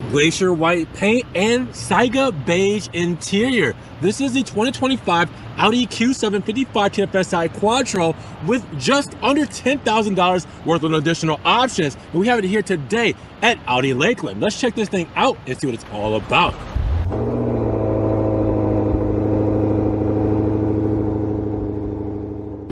glacier white paint and Saiga Beige interior. This is the 2025 Audi Q7 55 TFSI Quattro with just under $10,000 worth of additional options. And we have it here today at Audi Lakeland. Let's check this thing out and see what it's all about.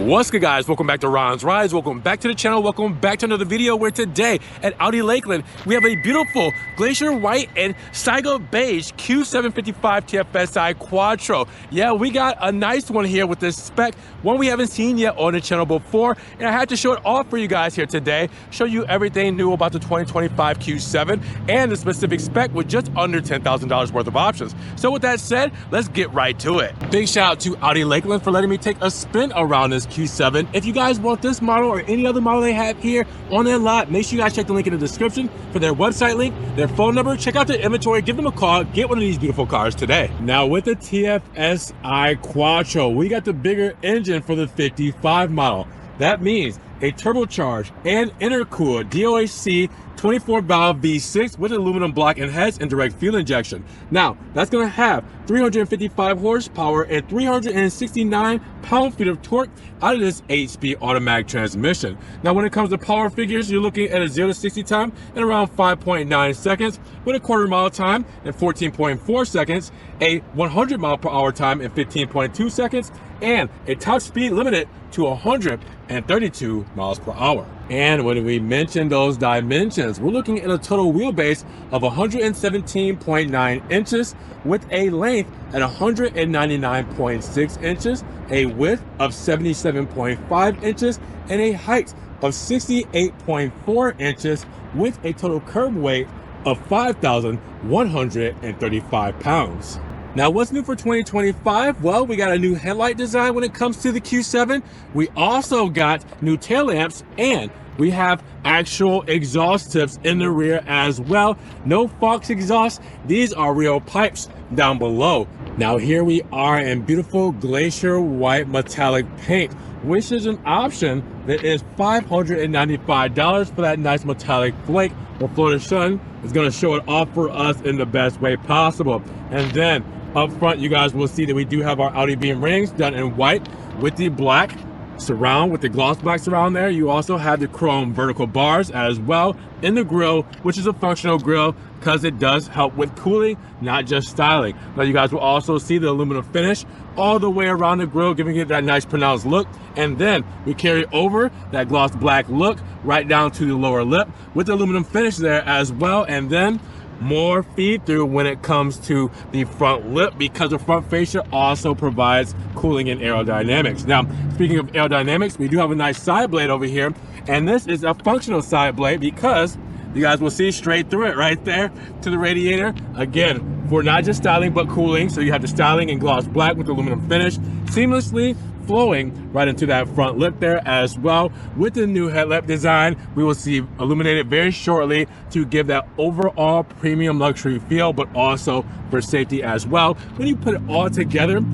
What's good, guys? Welcome back to Ron's Rides. Welcome back to the channel. Welcome back to another video where today at Audi Lakeland, we have a beautiful glacier white and Saiga Beige Q755 TFSI Quattro. Yeah, we got a nice one here with this spec, one we haven't seen yet on the channel before, and I had to show it off for you guys here today, show you everything new about the 2025 Q7 and the specific spec with just under $10,000 worth of options. So with that said, let's get right to it. Big shout out to Audi Lakeland for letting me take a spin around this Q7. If you guys want this model or any other model they have here on their lot, make sure you guys check the link in the description for their website link, their phone number, check out their inventory, give them a call, get one of these beautiful cars today. Now with the TFSI Quattro, we got the bigger engine for the 55 model. That means a turbocharged and intercooled DOHC 24-valve V6 with aluminum block and heads and direct fuel injection. Now, that's going to have 355 horsepower and 369 pound-feet of torque out of this 8-speed automatic transmission. Now, when it comes to power figures, you're looking at a 0 to 60 time in around 5.9 seconds, with a quarter-mile time in 14.4 seconds, a 100-mile-per-hour time in 15.2 seconds, and a top speed limited to 132 miles per hour. And when we mention those dimensions, we're looking at a total wheelbase of 117.9 inches with a length at 199.6 inches, a width of 77.5 inches, and a height of 68.4 inches with a total curb weight of 5,135 pounds. Now, what's new for 2025? Well, we got a new headlight design when it comes to the Q7. We also got new tail lamps, and we have actual exhaust tips in the rear as well. No Fox exhaust. These are real pipes down below. Now, here we are in beautiful glacier white metallic paint, which is an option that is $595 for that nice metallic flake. Well, Florida Sun is going to show it off for us in the best way possible. And then up front, you guys will see that we do have our Audi beam rings done in white with the black surround, with the gloss black surround there. You also have the chrome vertical bars as well in the grille, which is a functional grille because it does help with cooling, not just styling. Now you guys will also see the aluminum finish all the way around the grille, giving it that nice pronounced look. And then we carry over that gloss black look right down to the lower lip with the aluminum finish there as well. And then more feed through when it comes to the front lip, because the front fascia also provides cooling and aerodynamics. Now, speaking of aerodynamics, we do have a nice side blade over here, and this is a functional side blade because you guys will see straight through it right there to the radiator. Again, for not just styling but cooling. So you have the styling in gloss black with aluminum finish seamlessly flowing right into that front lip there as well. With the new headlamp design, we will see illuminated very shortly to give that overall premium luxury feel, but also for safety as well. When you put it all together,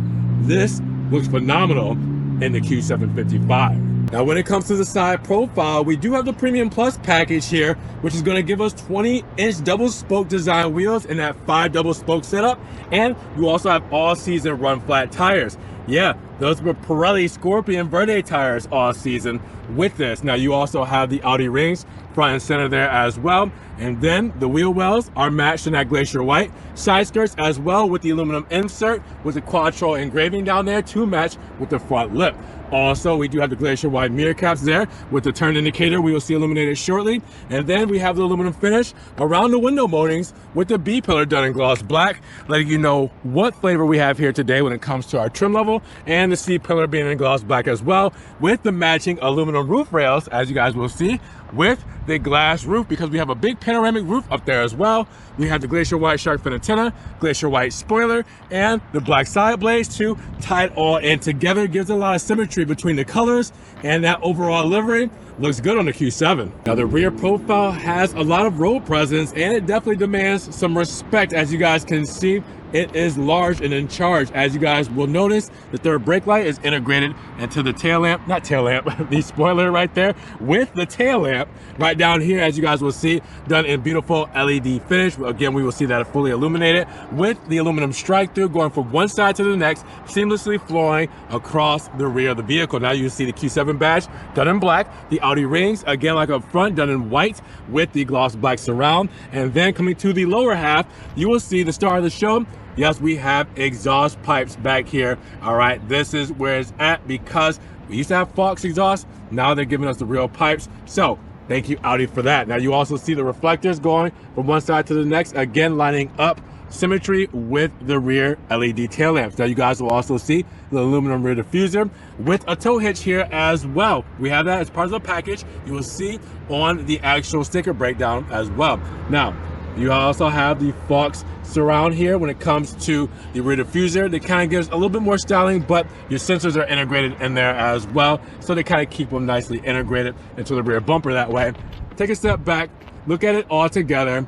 this looks phenomenal in the Q755. Now, when it comes to the side profile, we do have the Premium Plus package here, which is going to give us 20-inch double spoke design wheels in that 5 double spoke setup, and you also have all season run flat tires. Yeah, those were Pirelli Scorpion Verde tires all season with this. Now you also have the Audi rings front and center there as well. And then the wheel wells are matched in that glacier white. Side skirts as well with the aluminum insert with the Quattro engraving down there to match with the front lip. Also, we do have the glacier white mirror caps there with the turn indicator we will see illuminated shortly. And then we have the aluminum finish around the window moldings with the B pillar done in gloss black, letting you know what flavor we have here today when it comes to our trim level, and the C pillar being in gloss black as well, with the matching aluminum roof rails, as you guys will see, with the glass roof, because we have a big panoramic roof up there as well. We have the glacier white shark fin antenna, glacier white spoiler, and the black side blades to tie it all in together. Gives a lot of symmetry between the colors, and that overall livery looks good on the Q7. Now the rear profile has a lot of road presence, and it definitely demands some respect. As you guys can see, it is large and in charge. As you guys will notice, the third brake light is integrated into the tail lamp, not tail lamp, the spoiler right there with the tail lamp right Right down here, as you guys will see, done in beautiful LED finish. Again, we will see that fully illuminated with the aluminum strike through going from one side to the next, seamlessly flowing across the rear of the vehicle. Now you see the Q7 badge done in black, the Audi rings, again like up front, done in white with the gloss black surround. And then coming to the lower half, you will see the star of the show. Yes, we have exhaust pipes back here. All right, this is where it's at because we used to have Fox exhaust. Now they're giving us the real pipes. So thank you, Audi, for that. Now you also see the reflectors going from one side to the next, again lining up symmetry with the rear LED tail lamps. Now you guys will also see the aluminum rear diffuser with a tow hitch here as well. We have that as part of the package. You will see on the actual sticker breakdown as well. Now you also have the Fox surround here when it comes to the rear diffuser. That kind of gives a little bit more styling, but your sensors are integrated in there as well, so they kind of keep them nicely integrated into the rear bumper that way. Take a step back, look at it all together.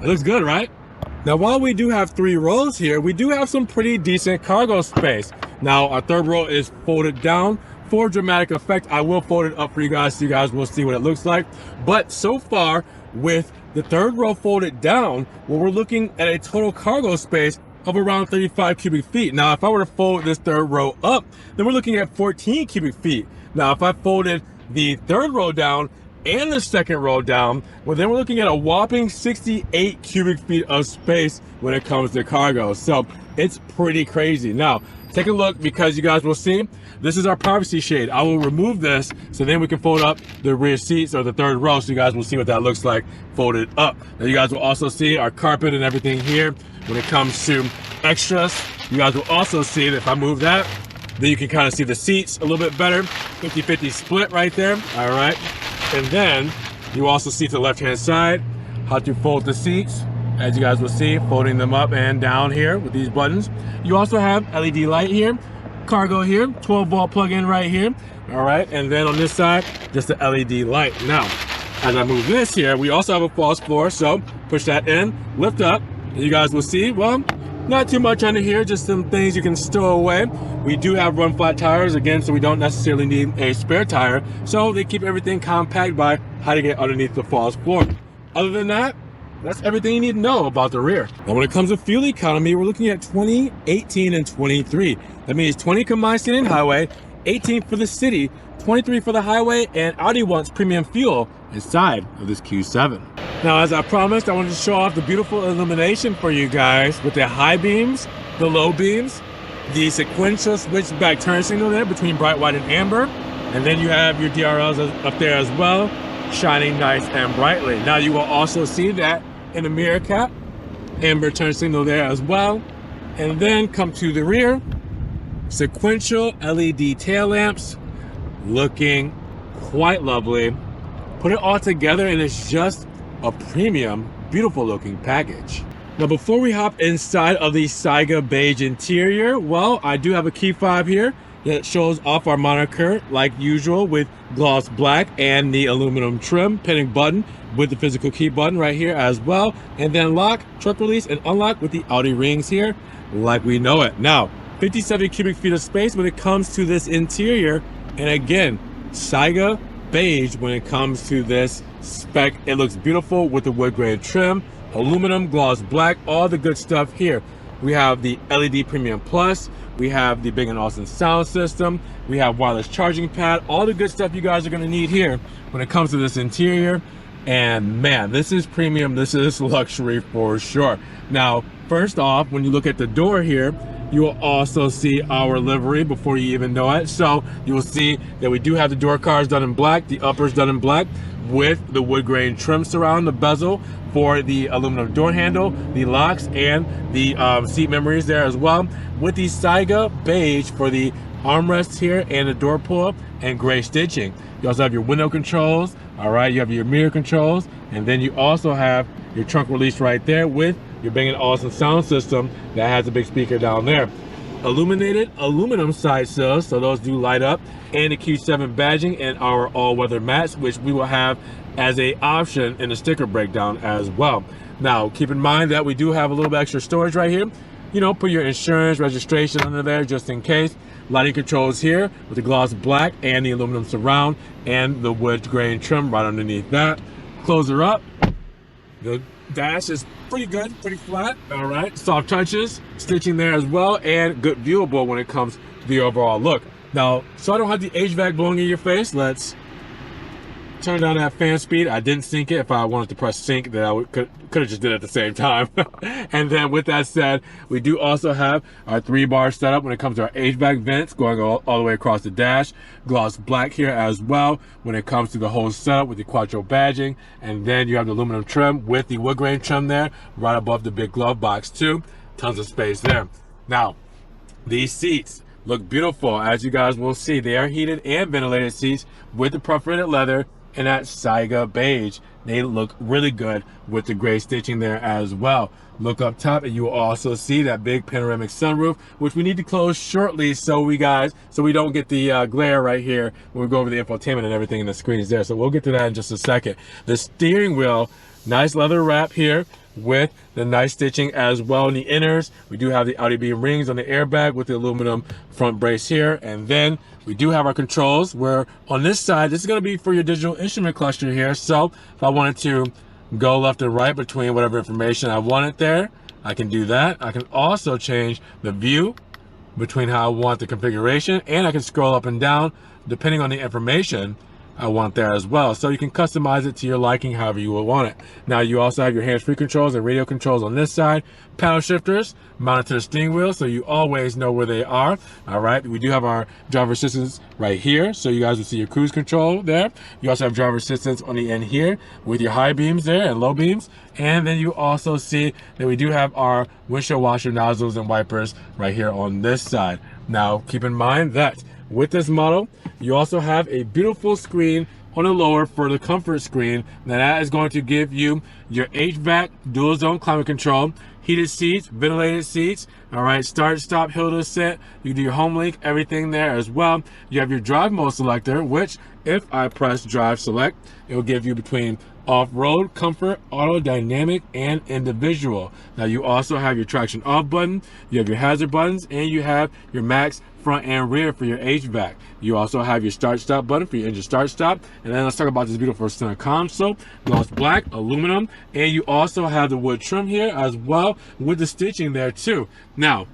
It looks good, right? Now, while we do have 3 rows here, we do have some pretty decent cargo space. Now, our third row is folded down. For dramatic effect, I will fold it up for you guys so you guys will see what it looks like. But so far, with the third row folded down, well, we're looking at a total cargo space of around 35 cubic feet. Now, if I were to fold this third row up, then we're looking at 14 cubic feet. Now, if I folded the third row down and the second row down, well, then we're looking at a whopping 68 cubic feet of space when it comes to cargo. So it's pretty crazy. Now, take a look because you guys will see, this is our privacy shade. I will remove this so then we can fold up the rear seats or the third row so you guys will see what that looks like folded up. Now you guys will also see our carpet and everything here. When it comes to extras, you guys will also see that if I move that, then you can kind of see the seats a little bit better. 50-50 split right there, all right? And then you also see to the left-hand side how to fold the seats. As you guys will see, folding them up and down here with these buttons. You also have LED light here, cargo here, 12-volt plug-in right here, all right? And then on this side, just the LED light. Now, as I move this here, we also have a false floor, so push that in, lift up, and you guys will see, well, not too much under here, just some things you can stow away. We do have run flat tires, again, so we don't necessarily need a spare tire, so they keep everything compact by hiding it underneath the false floor. Other than that, that's everything you need to know about the rear. Now, when it comes to fuel economy, we're looking at 20, 18, and 23. That means 20 combined city and highway, 18 for the city, 23 for the highway, and Audi wants premium fuel inside of this Q7. Now, as I promised, I wanted to show off the beautiful illumination for you guys with the high beams, the low beams, the sequential switchback turn signal there between bright white and amber, and then you have your DRLs up there as well, shining nice and brightly. Now, you will also see that in the mirror cap, amber turn signal there as well. And then come to the rear, sequential LED tail lamps, looking quite lovely. Put it all together and it's just a premium, beautiful looking package. Now, before we hop inside of the Saiga Beige interior, well, I do have a key fob here that shows off our moniker like usual with gloss black and the aluminum trim, pinning button with the physical key button right here as well. And then lock, truck release, and unlock with the Audi rings here like we know it. Now, 57 cubic feet of space when it comes to this interior. And again, Saiga Beige when it comes to this spec. It looks beautiful with the wood grain trim, aluminum, gloss black, all the good stuff here. We have the LED Premium Plus, we have the Bang & Olufsen sound system, we have wireless charging pad, all the good stuff you guys are gonna need here when it comes to this interior. And man, this is premium, this is luxury for sure. Now, first off, when you look at the door here, you will also see our livery before you even know it. So you will see that we do have the door cards done in black, the uppers done in black with the wood grain trim surround, the bezel for the aluminum door handle, the locks, and the seat memories there as well, with the Saiga Beige for the armrests here and the door pull and gray stitching. You also have your window controls, all right, you have your mirror controls, and then you also have your trunk release right there with your Bang & Olufsen sound system that has a big speaker down there. Illuminated aluminum side sills, so those do light up, and the Q7 badging and our all-weather mats, which we will have as a option in the sticker breakdown as well. Now, keep in mind that we do have a little bit extra storage right here. You know, put your insurance, registration under there just in case. Lighting controls here with the gloss black and the aluminum surround and the wood grain trim right underneath that. Close her up. The dash is pretty good, pretty flat. All right, soft touches, stitching there as well, and good viewable when it comes to the overall look. Now, so I don't have the HVAC blowing in your face, let's turn down that fan speed. I didn't sync it. If I wanted to press sync, then I could have just did it at the same time. And then with that said, we do also have our 3-bar setup when it comes to our HVAC vents going all the way across the dash. Gloss black here as well when it comes to the whole setup with the Quattro badging. And then you have the aluminum trim with the wood grain trim there right above the big glove box too. Tons of space there. Now, these seats look beautiful. As you guys will see, they are heated and ventilated seats with the perforated leather and that Saiga Beige. They look really good with the gray stitching there as well. Look up top and you will also see that big panoramic sunroof, which we need to close shortly so we don't get the glare right here when we go over the infotainment and everything in the screens there. So we'll get to that in just a second. The steering wheel, nice leather wrap here with the nice stitching as well in the inners. We do have the Audi beam rings on the airbag with the aluminum front brace here. And then we do have our controls where on this side, this is going to be for your digital instrument cluster here. So if I wanted to go left and right between whatever information I wanted there, I can do that. I can also change the view between how I want the configuration, and I can scroll up and down depending on the information I want there as well. So you can customize it to your liking however you will want it. Now you also have your hands-free controls and radio controls on this side. Paddle shifters mounted to the steering wheel so you always know where they are. All right, we do have our driver assistance right here so you guys will see your cruise control there. You also have driver assistance on the end here with your high beams there and low beams. And then you also see that we do have our windshield washer nozzles and wipers right here on this side. Now keep in mind that with this model, you also have a beautiful screen on the lower for the comfort screen. Now that is going to give you your HVAC dual zone climate control, heated seats, ventilated seats. All right, start, stop, hill to set. You do your home link, everything there as well. You have your drive mode selector, which if I press drive select, it will give you between off-road, comfort, auto, dynamic, and individual. Now you also have your traction off button, you have your hazard buttons, and you have your max front and rear for your HVAC. You also have your start stop button for your engine start stop. And then let's talk about this beautiful center console, gloss black, aluminum, and you also have the wood trim here as well with the stitching there too. Now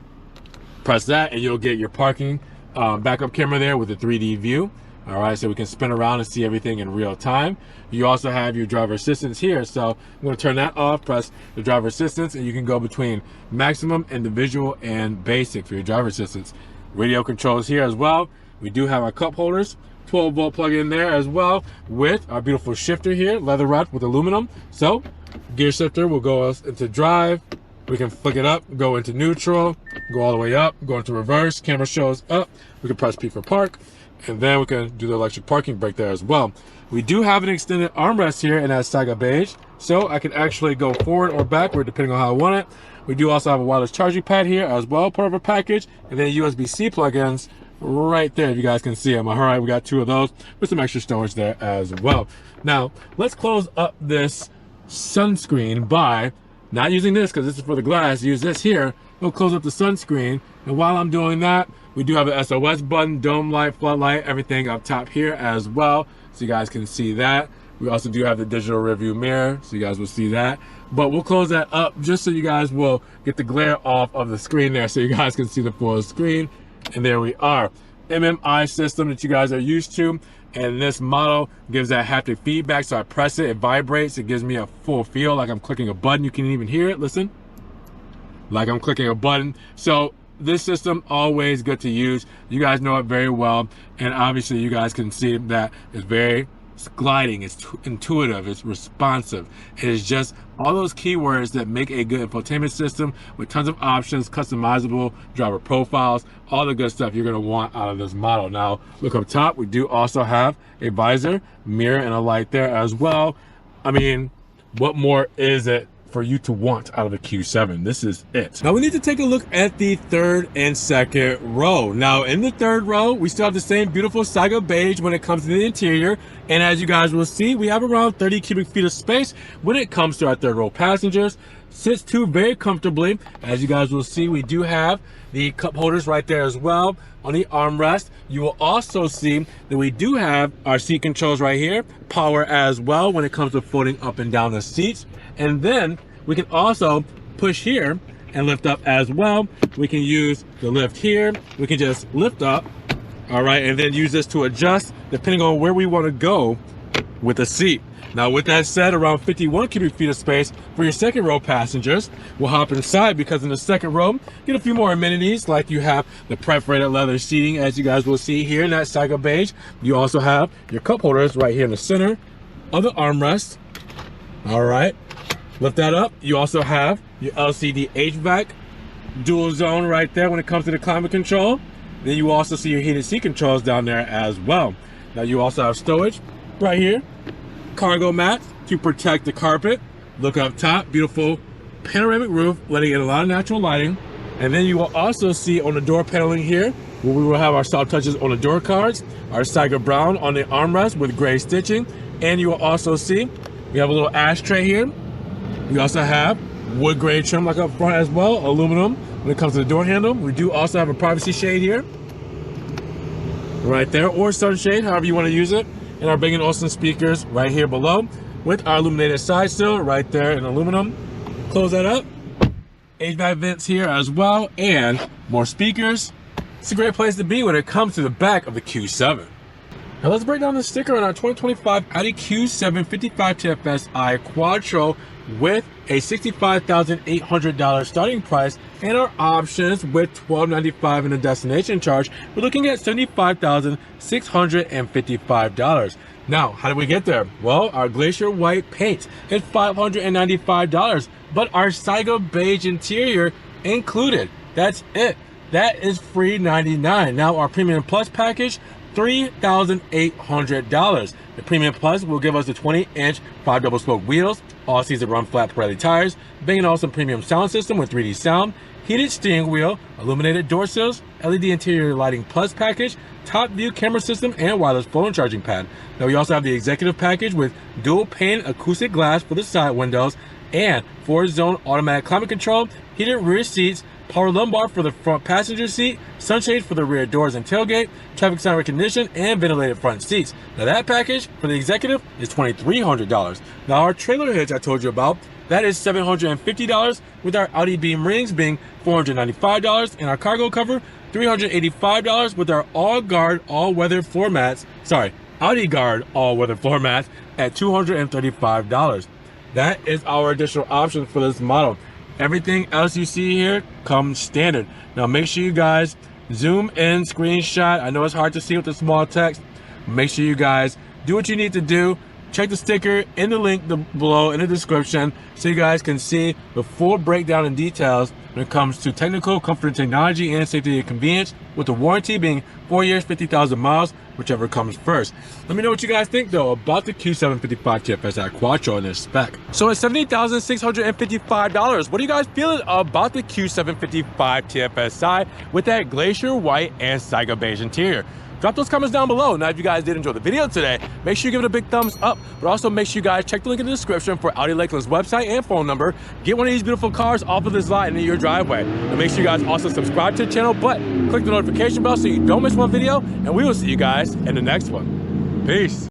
press that and you'll get your parking backup camera there with a 3D view. All right, so we can spin around and see everything in real time. You also have your driver assistance here. So I'm going to turn that off, press the driver assistance, and you can go between maximum, individual, and basic for your driver assistance. Radio controls here as well. We do have our cup holders, 12-volt plug in there as well with our beautiful shifter here, leather wrapped with aluminum. So gear shifter will go into drive. We can flick it up, go into neutral, go all the way up, go into reverse. Camera shows up. We can press P for park. And then we can do the electric parking brake there as well. We do have an extended armrest here in that Saiga Beige, so I can actually go forward or backward depending on how I want it. We do also have a wireless charging pad here as well, part of a package, and then USB-C plugins right there if you guys can see them. All right, we got 2 of those with some extra storage there as well. Now, let's close up this sunscreen by not using this because this is for the glass. Use this here. We'll close up the sunscreen, and while I'm doing that, we do have the SOS button, dome light, floodlight, everything up top here as well, so you guys can see that. We also do have the digital rearview mirror, so you guys will see that. But we'll close that up just so you guys will get the glare off of the screen there so you guys can see the full screen. And there we are. MMI system that you guys are used to. And this model gives that haptic feedback. So I press it, it vibrates, it gives me a full feel like I'm clicking a button. You can even hear it, listen. Like I'm clicking a button. So this system, always good to use. You guys know it very well. And obviously you guys can see that it's very gliding, it's intuitive, it's responsive. It is just all those keywords that make a good infotainment system with tons of options, customizable driver profiles, all the good stuff you're gonna want out of this model. Now, look up top, we do also have a visor, mirror, and a light there as well. I mean, what more is it for you to want out of a Q7? This is it. Now we need to take a look at the third and second row. Now in the third row, we still have the same beautiful Saiga Beige when it comes to the interior. And as you guys will see, we have around 30 cubic feet of space when it comes to our third row passengers. sits too very comfortably. As you guys will see, we do have the cup holders right there as well on the armrest. You will also see that we do have our seat controls right here, power as well when it comes to folding up and down the seats. And then we can also push here and lift up as well. We can use the lift here. We can just lift up, all right, and then use this to adjust depending on where we want to go with the seat. Now, with that said, around 51 cubic feet of space for your second row passengers. We'll hop inside because in the second row, get a few more amenities, like you have the perforated leather seating, as you guys will see here in that Saiga Beige. You also have your cup holders right here in the center of the armrest. All right, lift that up. You also have your LCD HVAC, dual zone right there when it comes to the climate control. Then you also see your heated seat controls down there as well. Now you also have storage right here, cargo mats to protect the carpet. Look up top, beautiful panoramic roof, letting in a lot of natural lighting. And then you will also see on the door paneling here, where we will have our soft touches on the door cards, our Saiga brown on the armrest with gray stitching. And you will also see we have a little ashtray here. We also have wood grain trim like up front as well, aluminum when it comes to the door handle. We do also have a privacy shade here, right there, or sunshade, however you want to use it. And our Bang & Olufsen speakers right here below with our illuminated side sill right there in aluminum. Close that up. HVAC vents here as well, and more speakers. It's a great place to be when it comes to the back of the Q7. Now let's break down the sticker on our 2025 Audi Q7 55 TFSI Quattro with a $65,800 starting price and our options with $1295 in the destination charge. We're looking at $75,655. Now, how did we get there? Well, our Glacier White paint is $595, but our Saiga Beige interior included. That's it. That is free $99. Now, our Premium Plus package, $3,800. The Premium Plus will give us the 20-inch 5 double spoke wheels, all season run flat Pirelli tires, Bang & Olufsen premium sound system with 3D sound, heated steering wheel, illuminated door sills, LED interior lighting plus package, top view camera system, and wireless phone charging pad. Now we also have the executive package with dual pane acoustic glass for the side windows and 4-zone automatic climate control, heated rear seats, power lumbar for the front passenger seat, sunshades for the rear doors and tailgate, traffic sign recognition, and ventilated front seats. Now that package for the executive is $2,300. Now our trailer hitch I told you about, that is $750, with our Audi beam rings being $495, and our cargo cover $385, with our Audi Guard all-weather floor mats at $235. That is our additional options for this model. Everything else you see here comes standard. Now make sure you guys zoom in, screenshot. I know it's hard to see with the small text. Make sure you guys do what you need to do. Check the sticker in the link below in the description so you guys can see the full breakdown and details when it comes to technical, comfort, and technology, and safety and convenience, with the warranty being 4 years, 50,000 miles, whichever comes first. Let me know what you guys think though about the Q755 TFSI Quattro and this spec. So at $70,655, what are you guys feeling about the Q755 TFSI with that Glacier White and Saiga Beige interior? Drop those comments down below. Now, if you guys did enjoy the video today, make sure you give it a big thumbs up, but also make sure you guys check the link in the description for Audi Lakeland's website and phone number. Get one of these beautiful cars off of this lot into your driveway. And make sure you guys also subscribe to the channel, but click the notification bell so you don't miss one video, and we will see you guys in the next one. Peace.